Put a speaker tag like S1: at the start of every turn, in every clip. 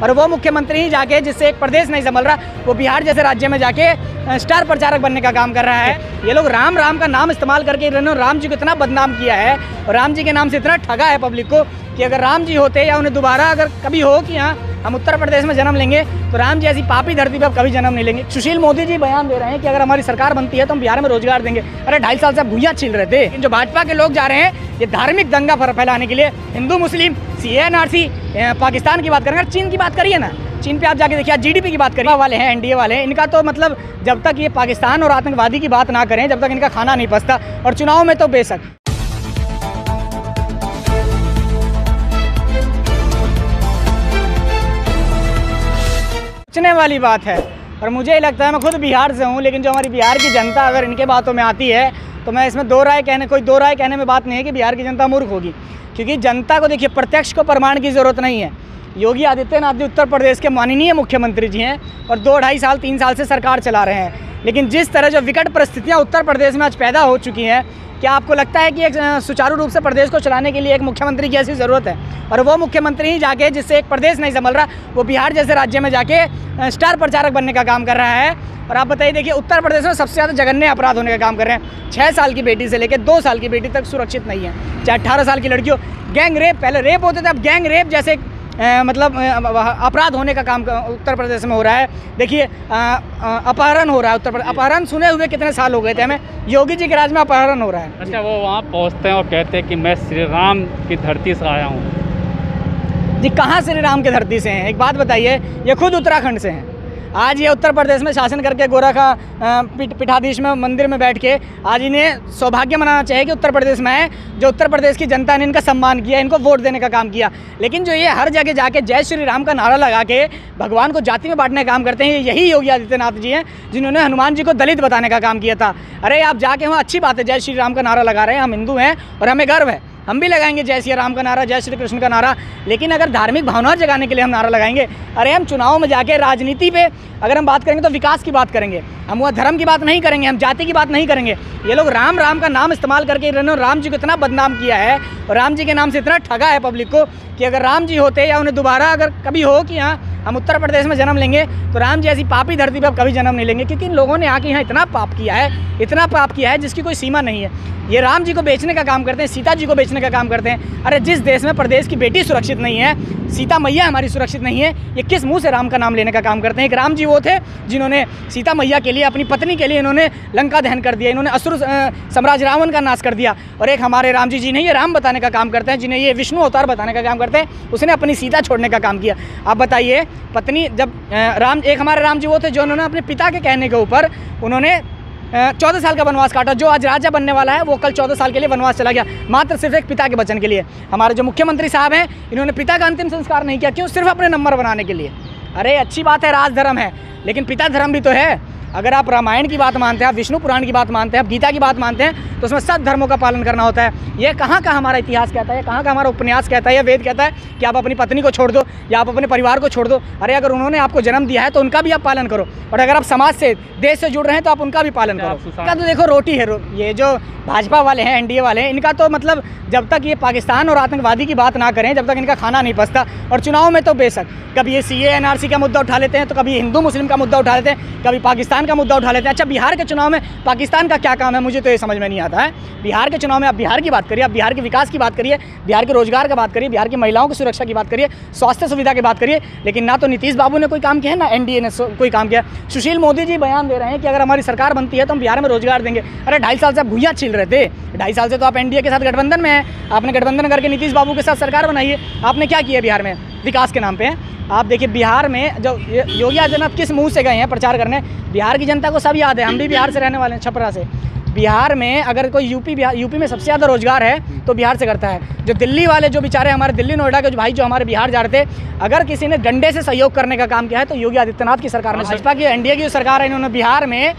S1: और वो मुख्यमंत्री ही जाके, जिससे एक प्रदेश नहीं संभल रहा, वो बिहार जैसे राज्य में जाके स्टार प्रचारक बनने का काम कर रहा है। ये लोग राम राम का नाम इस्तेमाल करके इन्होंने राम जी को इतना बदनाम किया है और राम जी के नाम से इतना ठगा है पब्लिक को कि अगर राम जी होते या उन्हें दोबारा अगर कभी हो कि हाँ हम उत्तर प्रदेश में जन्म लेंगे तो राम जी ऐसी पापी धरती पर कभी जन्म नहीं लेंगे। सुशील मोदी जी बयान दे रहे हैं कि अगर हमारी सरकार बनती है तो हम बिहार में रोजगार देंगे। अरे 2.5 साल से भूया छिल रहे थे। जो भाजपा के लोग जा रहे हैं ये धार्मिक दंगा फैलाने के लिए, हिंदू मुस्लिम CA/NRC, पाकिस्तान की बात करेंगे, चीन की बात करिए ना, चीन पे आप जाके देखिए, GDP की बात करिए, वाले हैं NDA वाले हैं, इनका तो मतलब जब तक ये पाकिस्तान और आतंकवादी की बात ना करें जब तक इनका खाना नहीं पचता, और चुनाव में तो बेशक। सोचने वाली बात है। और मुझे लगता है, मैं खुद बिहार से हूँ, लेकिन जो हमारी बिहार की जनता अगर इनके बातों में आती है तो मैं इसमें कोई दो राय कहने में बात नहीं है कि बिहार की जनता मूर्ख होगी, क्योंकि जनता को देखिए प्रत्यक्ष को प्रमाण की ज़रूरत नहीं है। योगी आदित्यनाथ जी उत्तर प्रदेश के माननीय मुख्यमंत्री जी हैं और 2-2.5 साल 3 साल से सरकार चला रहे हैं, लेकिन जिस तरह जो विकट परिस्थितियाँ उत्तर प्रदेश में आज पैदा हो चुकी हैं, क्या आपको लगता है कि एक सुचारू रूप से प्रदेश को चलाने के लिए एक मुख्यमंत्री की ऐसी ज़रूरत है? और वो मुख्यमंत्री ही जाके, जिससे एक प्रदेश नहीं संभल रहा, वो बिहार जैसे राज्य में जाके स्टार प्रचारक बनने का काम कर रहा है। और आप बताइए, देखिए उत्तर प्रदेश में सबसे ज़्यादा जघन्य अपराध होने का काम कर रहे हैं। 6 साल की बेटी से लेकर 2 साल की बेटी तक सुरक्षित नहीं है, चाहे 18 साल की लड़की हो। गैंग रेप, पहले रेप होते थे, अब गैंग रेप जैसे अपराध होने का काम उत्तर प्रदेश में हो रहा है। देखिए अपहरण हो रहा है उत्तर प्रदेश। अपहरण सुने हुए कितने साल हो गए थे हमें, योगी जी के राज में अपहरण हो रहा है।
S2: अच्छा, वो वहाँ पहुँचते हैं और कहते हैं कि मैं श्री राम की धरती से आया हूँ।
S1: जी कहाँ श्री राम की धरती से हैं? एक बात बताइए, ये खुद उत्तराखंड से हैं। आज ये उत्तर प्रदेश में शासन करके गोरखा पीठाधीश में मंदिर में बैठ के आज इन्हें सौभाग्य मनाना चाहिए कि उत्तर प्रदेश में है, जो उत्तर प्रदेश की जनता ने इनका सम्मान किया, इनको वोट देने का काम किया। लेकिन जो ये हर जगह जाके जय श्री राम का नारा लगा के भगवान को जाति में बांटने का काम करते हैं, यही योगी आदित्यनाथ जी हैं जिन्होंने हनुमान जी को दलित बताने का काम किया था। अरे आप जाके वहाँ अच्छी बात है, जय श्री राम का नारा लगा रहे हैं, हम हिंदू हैं और हमें गर्व है, हम भी लगाएंगे जय श्री राम का नारा, जय श्री कृष्ण का नारा। लेकिन अगर धार्मिक भावना जगाने के लिए हम नारा लगाएंगे, अरे हम चुनाव में जाके राजनीति पे अगर हम बात करेंगे तो विकास की बात करेंगे, हम वह धर्म की बात नहीं करेंगे, हम जाति की बात नहीं करेंगे। ये लोग राम राम का नाम इस्तेमाल करके इन्होंने राम जी को इतना बदनाम किया है और राम जी के नाम से इतना ठगा है पब्लिक को कि अगर राम जी होते या उन्हें दोबारा अगर कभी हो कि हाँ हम उत्तर प्रदेश में जन्म लेंगे तो राम जी ऐसी पापी धरती पर कभी जन्म नहीं लेंगे, क्योंकि इन लोगों ने आके यहाँ इतना पाप किया है जिसकी कोई सीमा नहीं है। ये राम जी को बेचने का काम करते हैं, सीता जी को बेचने का काम करते हैं। अरे जिस देश में प्रदेश की बेटी सुरक्षित नहीं है, सीता मैया हमारी सुरक्षित नहीं है, ये किस मुंह से राम का नाम लेने का काम करते हैं? एक राम जी वो थे जिन्होंने सीता मैया के लिए, अपनी पत्नी के लिए इन्होंने लंका दहन कर दिया, इन्होंने असुर साम्राज्य रावण का नाश कर दिया। और एक हमारे राम जी नहीं, ये राम बताने का काम करते हैं, जिन्हें ये विष्णु अवतार बताने का काम करते हैं, उसने अपनी सीता छोड़ने का काम किया। आप बताइए, पत्नी जब एक हमारे राम जी वो थे जो उन्होंने अपने पिता के कहने के ऊपर उन्होंने 14 साल का वनवास काटा। जो आज राजा बनने वाला है वो कल 14 साल के लिए वनवास चला गया, मात्र सिर्फ एक पिता के वचन के लिए। हमारे जो मुख्यमंत्री साहब हैं, इन्होंने पिता का अंतिम संस्कार नहीं किया, क्यों? सिर्फ अपने नंबर बनाने के लिए। अरे अच्छी बात है, राज धर्म है, लेकिन पिता धर्म भी तो है। अगर आप रामायण की बात मानते हैं, आप विष्णु पुराण की बात मानते हैं, आप गीता की बात मानते हैं, तो उसमें सब धर्मों का पालन करना होता है। ये कहाँ का हमारा इतिहास कहता है, कहाँ का हमारा उपन्यास कहता है, या वेद कहता है कि आप अपनी पत्नी को छोड़ दो या आप अपने परिवार को छोड़ दो। अरे अगर उन्होंने आपको जन्म दिया है तो उनका भी आप पालन करो, और अगर आप समाज से, देश से जुड़ रहे हैं तो आप उनका भी पालन करो। इनका तो देखो रोटी है, ये जो भाजपा वाले हैं, NDA वाले हैं, इनका तो मतलब जब तक ये पाकिस्तान और आतंकवादी की बात ना करें जब तक इनका खाना नहीं पचता। और चुनाव में तो बेशक कभी ये CA/NRC का मुद्दा उठा लेते हैं, तो कभी हिंदू मुस्लिम का मुद्दा उठा लेते हैं, कभी पाकिस्तान का मुद्दा उठा लेते हैं। अच्छा, बिहार के चुनाव में पाकिस्तान का क्या काम है, मुझे तो ये समझ में नहीं आता है। बिहार के चुनाव में आप बिहार की बात करिए, आप बिहार के विकास की बात करिए, बिहार के रोजगार की बात करिए, बिहार की महिलाओं की सुरक्षा की बात करिए, स्वास्थ्य सुविधा की बात करिए, लेकिन ना तो नीतीश बाबू ने कोई काम किया है, ना NDA ने कोई काम किया। सुशील मोदी जी बयान दे रहे हैं कि अगर हमारी सरकार बनती है तो हम बिहार में रोजगार देंगे। अरे 2.5 साल से आप भूया छिल रहे थे, 2.5 साल से तो आप NDA के साथ गठबंधन में हैं, आपने गठबंधन करके नीतीश बाबू के साथ सरकार बनाई है। आपने क्या किया बिहार में? विकास के नाम पे आप देखिए, बिहार में जो योगी आदित्यनाथ किस मुंह से गए हैं प्रचार करने, बिहार की जनता को सब याद है, हम भी बिहार से रहने वाले हैं, छपरा से। बिहार में अगर कोई यूपी में सबसे ज़्यादा रोजगार है तो बिहार से करता है। जो दिल्ली वाले, जो बेचारे हमारे दिल्ली नोएडा के जो भाई जो हमारे बिहार जा रहे थे, अगर किसी ने डंडे से सहयोग करने का काम किया है तो योगी आदित्यनाथ की सरकार ने। भाजपा की, NDA की जो सरकार है, इन्होंने बिहार में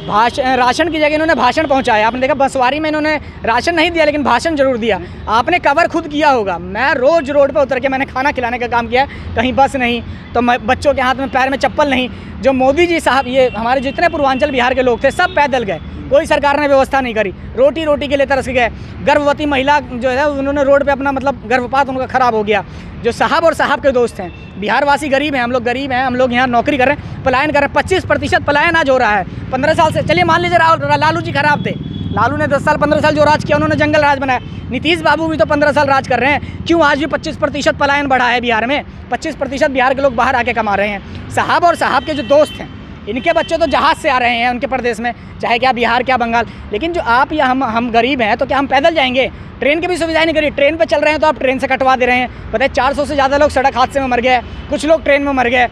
S1: राशन की जगह इन्होंने भाषण पहुंचाया। आपने देखा बंसवारी में इन्होंने राशन नहीं दिया लेकिन भाषण जरूर दिया। आपने कवर खुद किया होगा, मैं रोज़ रोड पे उतर के मैंने खाना खिलाने का काम किया है, कहीं बस नहीं तो बच्चों के हाथ में पैर में चप्पल नहीं, जो मोदी जी साहब, ये हमारे जितने पूर्वांचल बिहार के लोग थे सब पैदल गए, कोई सरकार ने व्यवस्था नहीं करी, रोटी के लिए तरस गए। गर्भवती महिला जो है उन्होंने रोड पे अपना मतलब गर्भपात उनका ख़राब हो गया। जो साहब और साहब के दोस्त हैं, बिहारवासी गरीब हैं, हम लोग गरीब हैं, हम लोग यहाँ नौकरी कर रहे हैं, पलायन कर रहे हैं। 25% पलायन आज हो रहा है 15 साल से। चलिए मान लीजिए लालू जी खराब थे, लालू ने 10 साल 15 साल जो राज किया, उन्होंने जंगल राज बनाया। नीतीश बाबू भी तो 15 साल राज कर रहे हैं, क्यों आज भी 25% पलायन बढ़ा है बिहार में? 25% बिहार के लोग बाहर आके कमा रहे हैं। साहब और साहब के जो दोस्त हैं, इनके बच्चे तो जहाज़ से आ रहे हैं उनके प्रदेश में, चाहे क्या बिहार क्या बंगाल। लेकिन जो आप या हम गरीब हैं, तो क्या हम पैदल जाएंगे? ट्रेन की भी सुविधाएं नहीं करी। ट्रेन पे चल रहे हैं तो आप ट्रेन से कटवा दे रहे हैं। पता है 400 से ज़्यादा लोग सड़क हादसे में मर गए, कुछ लोग ट्रेन में मर गए।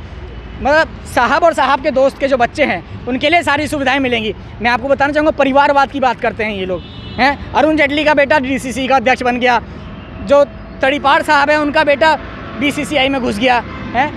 S1: मतलब साहब और साहब के दोस्त के जो बच्चे हैं उनके लिए सारी सुविधाएं मिलेंगी। मैं आपको बताना चाहूँगा, परिवारवाद की बात करते हैं ये लोग हैं। अरुण जेटली का बेटा DCC का अध्यक्ष बन गया, जो तड़ीपार साहब हैं उनका बेटा BCCI में घुस गया है,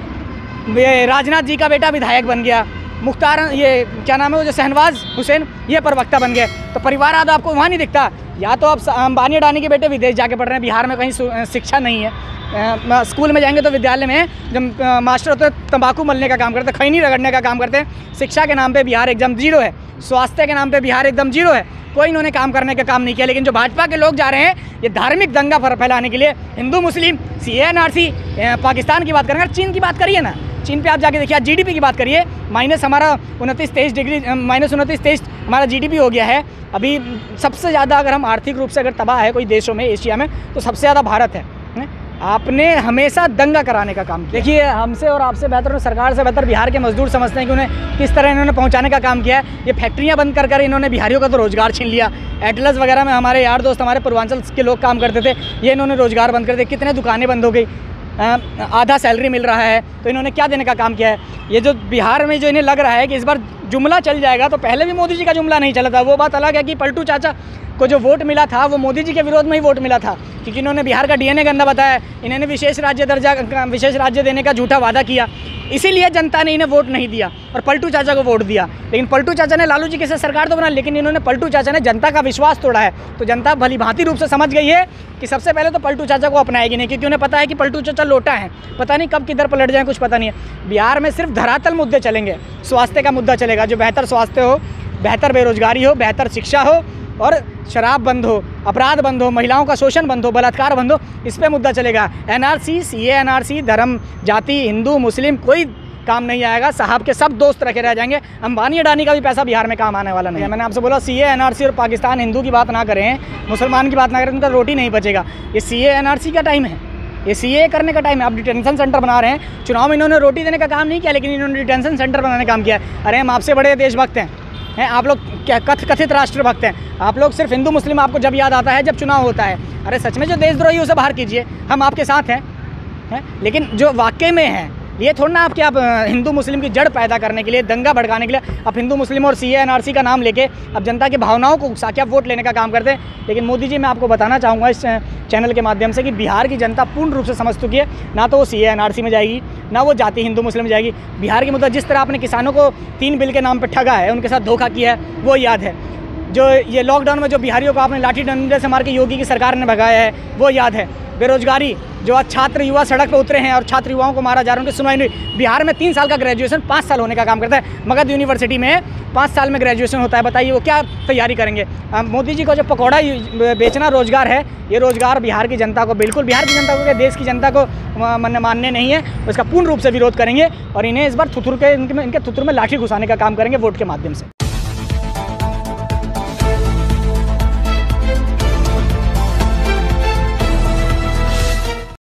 S1: राजनाथ जी का बेटा विधायक बन गया, मुख्तार ये क्या नाम है वो जो शहनवाज हुसैन ये प्रवक्ता बन गए। तो परिवारवाद आपको वहाँ नहीं दिखता। या तो आप अंबानी अडानी के बेटे विदेश जाके पढ़ रहे हैं, बिहार में कहीं शिक्षा नहीं है। स्कूल में जाएंगे तो विद्यालय में जब मास्टर होते हैं तंबाकू मलने का काम करते हैं, खैनी रगड़ने का काम करते हैं। शिक्षा के नाम पे बिहार एकदम जीरो है, स्वास्थ्य के नाम पे बिहार एकदम जीरो है, कोई इन्होंने काम करने का काम नहीं किया। लेकिन जो भाजपा के लोग जा रहे हैं ये धार्मिक दंगा फैलाने के लिए, हिंदू मुस्लिम, CAA NRC, पाकिस्तान की बात करेंगे, चीन की बात करिए ना, चीन पे आप जाके देखिए। GDP की बात करिए, माइनस हमारा 29-23 हमारा GDP हो गया है अभी। सबसे ज़्यादा अगर हम आर्थिक रूप से अगर तबाह है कोई देशों में एशिया में, तो सबसे ज़्यादा भारत है। आपने हमेशा दंगा कराने का काम किया। देखिए, हमसे और आपसे बेहतर और सरकार से बेहतर बिहार के मजदूर समझते हैं कि उन्हें किस तरह इन्होंने पहुंचाने का काम किया है। ये फैक्ट्रियां बंद कर इन्होंने बिहारियों का तो रोज़गार छीन लिया। एटलस वगैरह में हमारे यार दोस्त, हमारे पूर्वांचल के लोग काम करते थे, ये इन्होंने रोज़गार बंद कर दिए। कितने दुकानें बंद हो गई, आधा सैलरी मिल रहा है। तो इन्होंने क्या देने का काम किया है? ये जो बिहार में जो इन्हें लग रहा है कि इस बार जुमला चल जाएगा, तो पहले भी मोदी जी का जुमला नहीं चला था। वो बात अलग है कि पलटू चाचा को जो वोट मिला था वो मोदी जी के विरोध में ही वोट मिला था, क्योंकि इन्होंने बिहार का DNA गंदा बताया, इन्होंने विशेष राज्य देने का झूठा वादा किया, इसीलिए जनता ने इन्हें वोट नहीं दिया और पलटू चाचा को वोट दिया। लेकिन पलटू चाचा ने लालू जी के साथ सरकार तो बना, लेकिन इन्होंने पलटू चाचा ने जनता का विश्वास तोड़ा है। तो जनता भली भांति रूप से समझ गई है कि सबसे पहले तो पलटू चाचा को अपनाएगी नहीं, क्योंकि उन्हें पता है कि पलटू चाचा लोटा है, पता नहीं कब किधर पलट जाए, कुछ पता नहीं है। बिहार में सिर्फ धरातल मुद्दे चलेंगे। स्वास्थ्य का मुद्दा चलेगा, जो बेहतर स्वास्थ्य हो, बेहतर बेरोजगारी हो, बेहतर शिक्षा हो और शराब बंद हो, अपराध बंद हो, महिलाओं का शोषण बंद हो, बलात्कार बंद हो, इस पे मुद्दा चलेगा। NRC, CAA NRC, धर्म, जाति, हिंदू मुस्लिम कोई काम नहीं आएगा। साहब के सब दोस्त रखे रह जाएंगे। अंबानी अडानी का भी पैसा बिहार में काम आने वाला नहीं है। मैंने आपसे बोला CAA NRC और पाकिस्तान हिंदू की बात ना करें, मुसलमान की बात ना करें, उनका रोटी नहीं बचेगा। ये CAA NRC का टाइम है, ये CAA करने का टाइम है। आप डिटेंशन सेंटर बना रहे हैं। चुनाव में इन्होंने रोटी देने का काम नहीं किया, लेकिन इन्होंने डिटेंशन सेंटर बनाने का काम किया। अरे हम आपसे बड़े देशभक्त हैं, आप लोग क्या कथित राष्ट्रभक्त हैं। आप लोग सिर्फ हिंदू मुस्लिम आपको जब याद आता है जब चुनाव होता है। अरे सच में जो देशद्रोही उसे बाहर कीजिए, हम आपके साथ हैं। लेकिन जो वाकई में है, ये थोड़ा ना आपके आप हिंदू मुस्लिम की जड़ पैदा करने के लिए, दंगा भड़काने के लिए आप हिंदू मुस्लिम और CAA NRC का नाम लेके अब जनता की भावनाओं को उकसा के आप वोट लेने का काम करते हैं। लेकिन मोदी जी, मैं आपको बताना चाहूँगा इस चैनल के माध्यम से कि बिहार की जनता पूर्ण रूप से समझ चुकी है, ना तो वो CAA NRC में जाएगी, ना वो जाति हिंदू मुस्लिम में जाएगी। बिहार की मुद्दा, जिस तरह आपने किसानों को 3 बिल के नाम पर ठगा है, उनके साथ धोखा किया है, वो याद है। जो ये लॉकडाउन में जो बिहारियों को आपने लाठी डंडे से मार के योगी की सरकार ने भगाया है, वो याद है। बेरोजगारी, जो आज छात्र युवा सड़क पर उतरे हैं और छात्र युवाओं को मारा जा रहा है, उनकी सुनवाई नहीं। बिहार में 3 साल का ग्रेजुएशन 5 साल होने का काम करता है। मगध यूनिवर्सिटी में 5 साल में ग्रेजुएशन होता है। बताइए वो क्या तैयारी करेंगे? मोदी जी को जो पकौड़ा बेचना रोजगार है, ये रोजगार बिहार की जनता को, बिल्कुल बिहार की जनता को, देश की जनता को मानने नहीं है। उसका पूर्ण रूप से विरोध करेंगे और इन्हें इस बार इनके थुथुर में लाठी घुसाने का काम करेंगे वोट के माध्यम से।